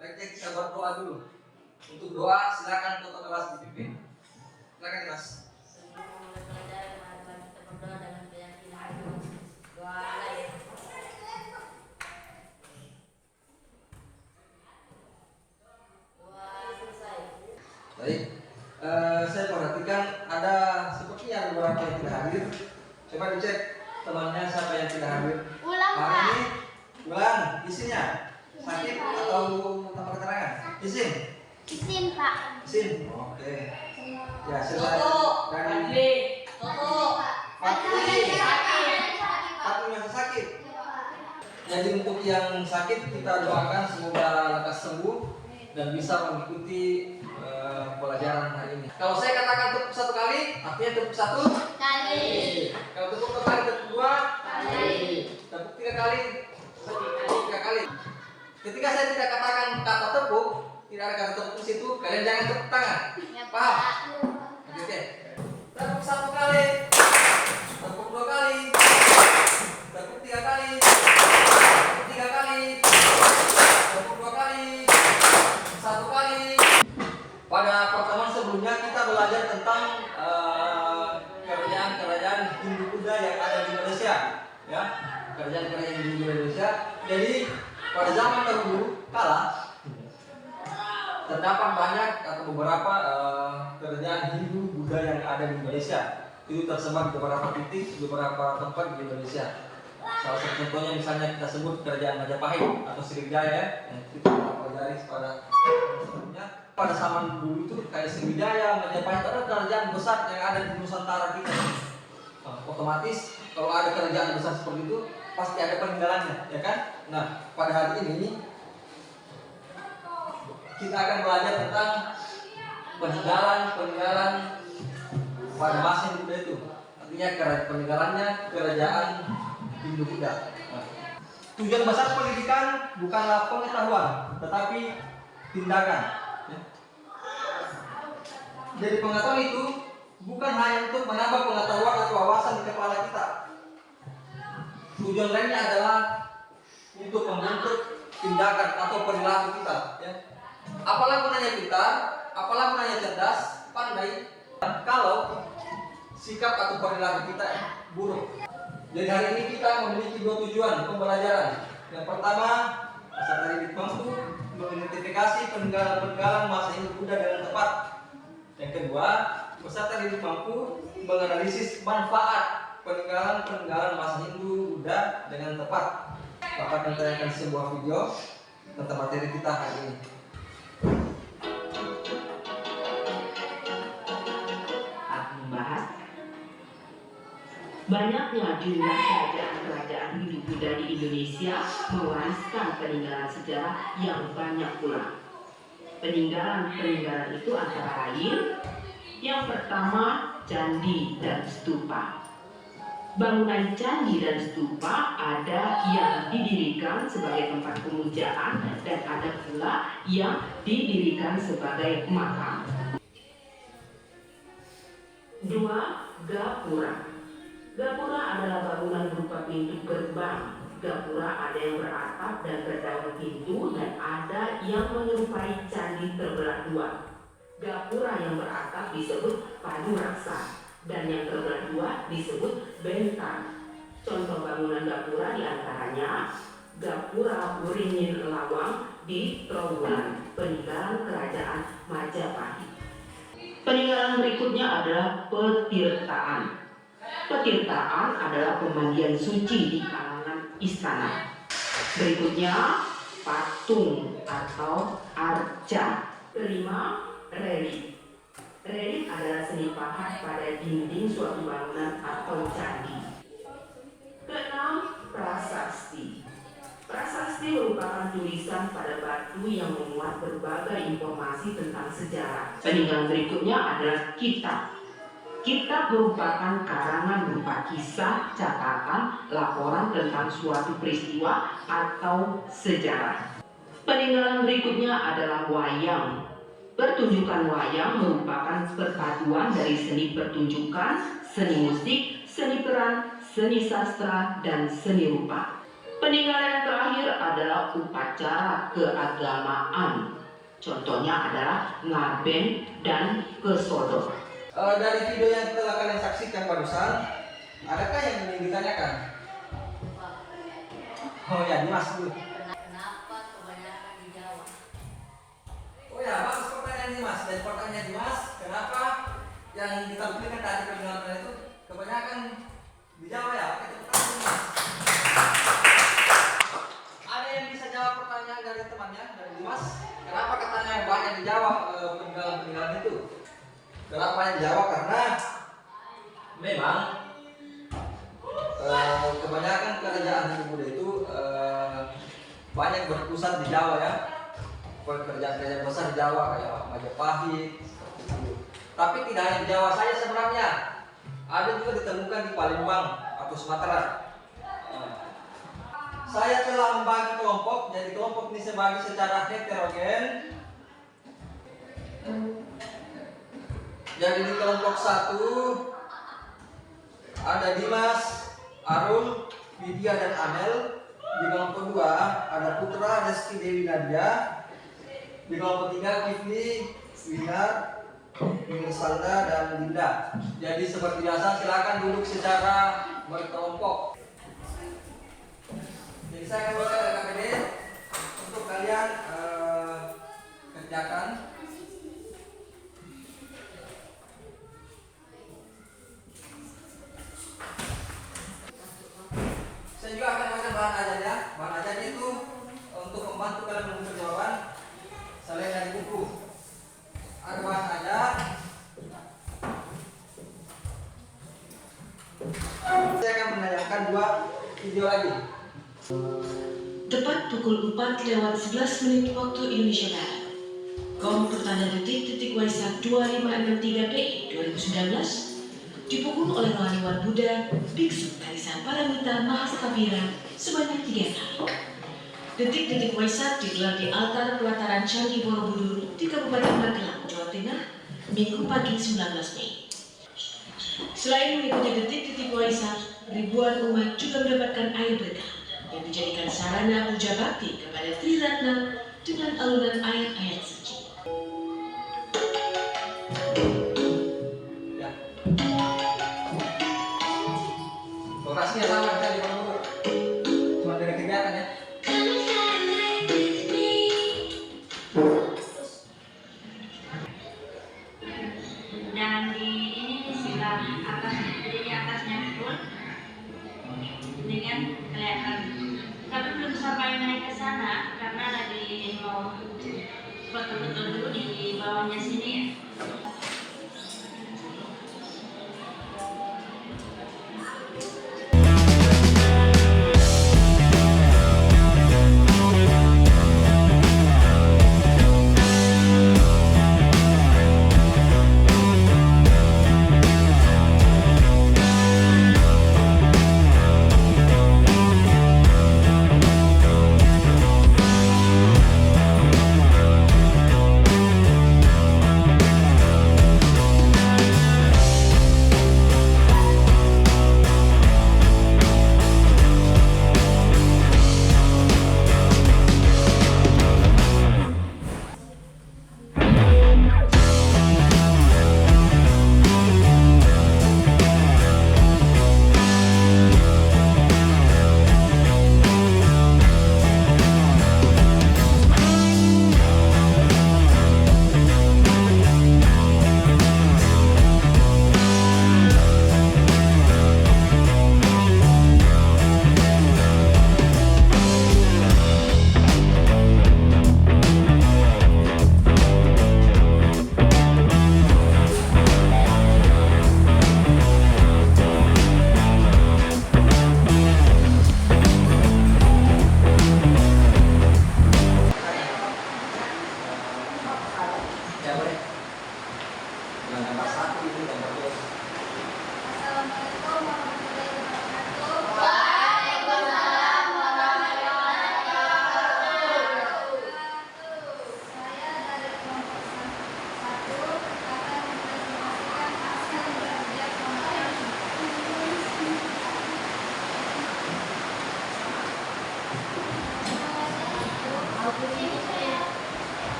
Baiknya kita berdoa dulu. Untuk doa silakan untuk kelas dipimpin. Silakan Mas. Baik, saya perhatikan ada sepertinya beberapa yang tidak hadir. Coba dicek temannya siapa yang tidak hadir. Hari ini ulang isinya sakit atau tanpa keterangan? Izin? Izin Pak. Izin. Oke. Ya silakan. Fatih masih sakit. Jadi untuk yang sakit kita doakan semoga lekas sembuh dan bisa mengikuti pelajaran hari ini. Kalau saya katakan tepuk satu kali, artinya tepuk satu Kali. Kalau tepuk dua kali, tepuk dua kali. Tepuk tiga kali, tiga kali. Ketika saya tidak katakan kata tepuk, tidak ada kata tepuk di situ, kalian jangan tepuk tangan. Paham? Oke. Tepuk satu kali, tepuk dua kali, tepuk tiga kali, tepuk tiga kali, tepuk dua kali, satu kali. Pada pertemuan sebelumnya kita belajar tentang kerajaan-kerajaan Hindu Buddha yang ada di Indonesia, ya, kerajaan-kerajaan Hindu di Indonesia. Jadi pada zaman dahulu kala terdapat banyak atau beberapa kerajaan Hindu Buddha yang ada di Indonesia. Itu tersebar di beberapa titik, di beberapa tempat di Indonesia. Salah satu contohnya misalnya kita sebut kerajaan Majapahit atau Sriwijaya yang kita pelajari pada sebelumnya. Pada zaman dulu itu kayak Sriwijaya, Majapahit ada kerajaan besar yang ada di Nusantara kita. Otomatis kalau ada kerajaan besar seperti itu pasti ada peninggalannya, ya kan? Nah, pada hari ini kita akan belajar tentang peninggalan pada masa Hindu Buddha itu. Artinya peninggalannya kerajaan Hindu Buddha. Nah, tujuan besar pendidikan bukanlah pengetahuan, tetapi tindakan. Jadi pengetahuan itu bukan hanya untuk menambah pengetahuan atau wawasan di kepala kita. Tujuan lainnya adalah untuk membentuk tindakan atau perilaku kita. Ya. Apalah gunanya kita, apalah gunanya cerdas, pandai, kalau sikap atau perilaku kita buruk. Jadi hari ini kita memiliki dua tujuan pembelajaran. Yang pertama, peserta didik mampu mengidentifikasi peninggalan-peninggalan masa Hindu Buddha dengan tepat. Yang kedua, peserta didik mampu menganalisis manfaat peninggalan-peninggalan masa Hindu Buddha dengan tepat. Bapak akan tayangkan sebuah video tentang materi kita hari ini. Membahas banyaknya jumlah kerajaan-kerajaan Hindu Buddha di Indonesia mewariskan peninggalan sejarah yang banyak pula. Peninggalan itu antara lain, yang pertama candi dan stupa. Bangunan candi dan stupa ada yang didirikan sebagai tempat pemujaan dan ada pula yang didirikan sebagai makam. Dua, gapura. Gapura adalah bangunan berupa pintu gerbang. Gapura ada yang beratap dan berdaun pintu dan ada yang menyerupai candi terbelah dua. Gapura yang beratap disebut padu raksa dan yang terbelah dua disebut bentang. Contoh bangunan gapura diantaranya Gapura Uringin Lawang di Trowulan, peninggalan kerajaan Majapahit. Peninggalan berikutnya adalah petirtaan. Petirtaan adalah pemandian suci di kalangan istana. Berikutnya patung atau arca. Kelima, relief. Relief adalah seni pahat pada dinding suatu bangunan atau candi. Keenam, prasasti. Prasasti merupakan tulisan pada batu yang memuat berbagai informasi tentang sejarah. Peninggalan berikutnya adalah kitab. Kitab merupakan karangan berupa kisah, catatan, laporan tentang suatu peristiwa atau sejarah. Peninggalan berikutnya adalah wayang. Pertunjukan wayang merupakan perpaduan dari seni pertunjukan, seni musik, seni peran, seni sastra, dan seni rupa. Peninggalan yang terakhir adalah pada upacara keagamaan. Contohnya adalah ngaben dan kesodok. Dari video yang telah kalian saksikan barusan, adakah yang ingin ditanyakan? Oh ya, Dimas dulu. Kenapa kebanyakan di Jawa? Oh ya, bagus pertanyaan Dimas. Dari pertanyaan Dimas, kenapa yang ditampilkan tadi perjalanan itu kebanyakan di Jawa ya? Oke, tepuk tangan Dimas. Ada yang bisa jawab pertanyaan dari temannya, dari Dimas? Kenapa katanya banyak di Jawa peninggalan itu? Kenapa yang di Jawa? Karena memang kebanyakan kerajaan di Buddha itu banyak berpusat di Jawa ya. Kerajaan besar di Jawa kayak Majapahit seperti itu. Tapi tidak hanya di Jawa saja sebenarnya, ada juga ditemukan di Palembang atau Sumatera. Saya telah membagi kelompok, jadi kelompok ini saya bagi secara heterogen. Jadi di kelompok 1 ada Dimas, Arul, Widya dan Amel. Di kelompok 2 ada Putra, Reski, Dewi, Nadia. Di kelompok 3 Kifli, Winar, Sanda dan Linda. Jadi seperti biasa silakan duduk secara berkelompok. Jadi saya akan buat KPD untuk kalian kerjakan. Saya juga akan baca bahan ajarnya. Bahan ajarnya itu untuk membantu kalian menemukan jawaban selain dari buku. Ada bahan ajar. Saya akan menayangkan 2 video lagi. Tepat pukul 4:11 waktu Indonesia Barat, Gong pertanda detik-detik Waisak 2563 PI 2019 dipukul oleh rohaniwan Buddha Biksu Kaisan Paramita Mahasatapira sebanyak 3 kali. Detik-detik Waisak digelar di altar pelataran Candi Borobudur di Kabupaten Magelang, Jawa Tengah, Minggu pagi 19 Mei. Selain mengikuti detik-detik Waisak, ribuan umat juga mendapatkan air berkah yang dijadikan sarana puja bakti kepada Triratna dengan alunan ayat-ayat suci. Ya. Lokasinya sama kita di Borobudur. Cuma dari kegiatan ya. Jangan di ini sila atas, jadi di atasnya full. Ini kan kelihatan. Tapi belum sampai naik ke sana karena lagi mau betul-betul dulu di bawahnya sini ya.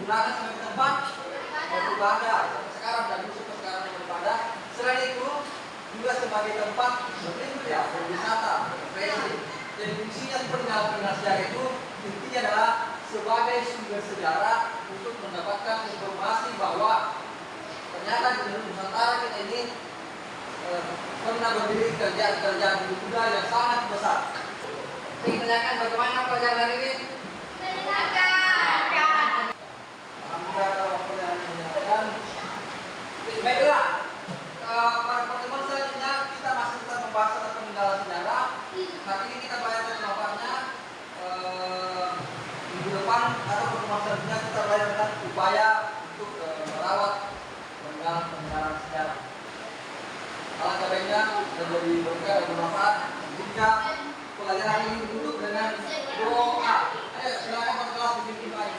digunakan sebagai tempat beribadah sampai sekarang dan sampai sekarang beribadah. Selain itu juga sebagai tempat berwisata, refreshing. Jadi fungsinya seperti dalam sejarah itu intinya adalah sebagai sumber sejarah untuk mendapatkan informasi bahwa ternyata di Nusantara kita ini pernah berdiri kerjaan budaya yang sangat besar. Saya ingin tanyakan bagaimana pelajaran hari ini? Alhamdulillah kalau pelajaran menyenangkan. Baiklah, para teman selanjutnya kita masih tetap membahas tentang peninggalan sejarah. Saat ini kita belajar tentang manfaatnya. Minggu depan atau pertemuan selanjutnya kita belajar tentang upaya untuk merawat peninggalan sejarah. Alangkah baiknya dan jadi berkah dan bermanfaat jika pelajaran ini ditutup dengan doa. Ayo silakan kelas dipimpin.